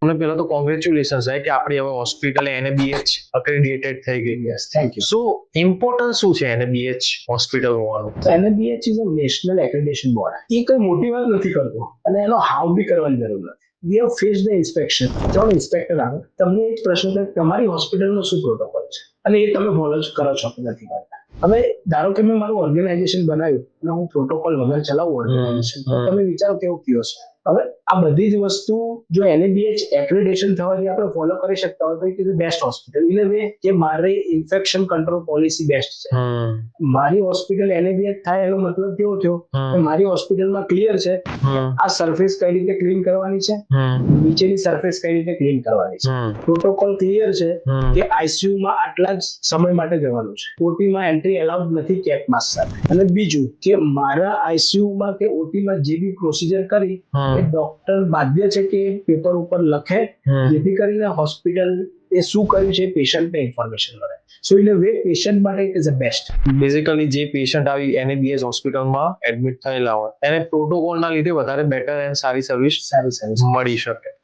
તમને પહેલા તો કોંગ્રેચ્યુલેશન સાહેબ કે આપણી હવે હોસ્પિટલ NABH અક્રેડિટેડ થઈ ગઈ. Yes, thank you. So importance શું છે NABH હોસ્પિટલ હોવાનું? તો NABH is a national accreditation board. એ કઈ મોટી વાત નથી કરતો અને એનો હાવ બી કરવાની જરૂર નથી. We have face the inspection. ચાલો ઇન્સ્પેક્ટર આવે, તમને એક પ્રશ્ન થાય તમારી હોસ્પિટલનો શું પ્રોટોકોલ છે અને એ તમે ફોલો કરો છો કે નથી કરતા. હવે ધારો કે મેં મારું ઓર્ગેનાઇઝેશન બનાવ્યું અને હું પ્રોટોકોલ વગર ચલાવું ઓર્ગેનાઇઝેશન, તમે વિચારો કેવું કયો છે. હવે આ બધી જ વસ્તુ જો NABH એક્રેડિટેશન થવાથી આપણે ફોલો કરી શકતા હોય તો it is best hospital. In a way કે મારી ઇન્ફેક્શન કંટ્રોલ પોલિસી બેસ્ટ છે. મારી હોસ્પિટલ NABH થાય એનો મતલબ કેવો થયો કે મારી હોસ્પિટલમાં ક્લિયર છે આ સરફેસ કઈ રીતે ક્લીન કરવાની છે, નીચેની સરફેસ કઈ રીતે ક્લીન કરવાની છે, પ્રોટોકોલ ક્લિયર છે કે ICU માં આટલા જ સમય માટે જવાનું છે, OT માં એન્ટ્રી અલાઉડ નથી કેપ માસ્ક સાથે. અને બીજું કે મારા ICU માં કે OT માં જે બી પ્રોસિજર કરી એ ડોક્ટર બાધ્ય છે કે પેપર ઉપર લખે જેથી કરીને હોસ્પિટલ એ શું કર્યું છે પેશન્ટને ઇન્ફોર્મેશન મળે. So in a way patient માટે it is a best. Basically જે પેશન્ટ આવી NABH હોસ્પિટલમાં એડમિટ થયેલા હોય એને પ્રોટોકોલના લીધે વધારે બેટર એન્ડ સારી સર્વિસ મળી શકે.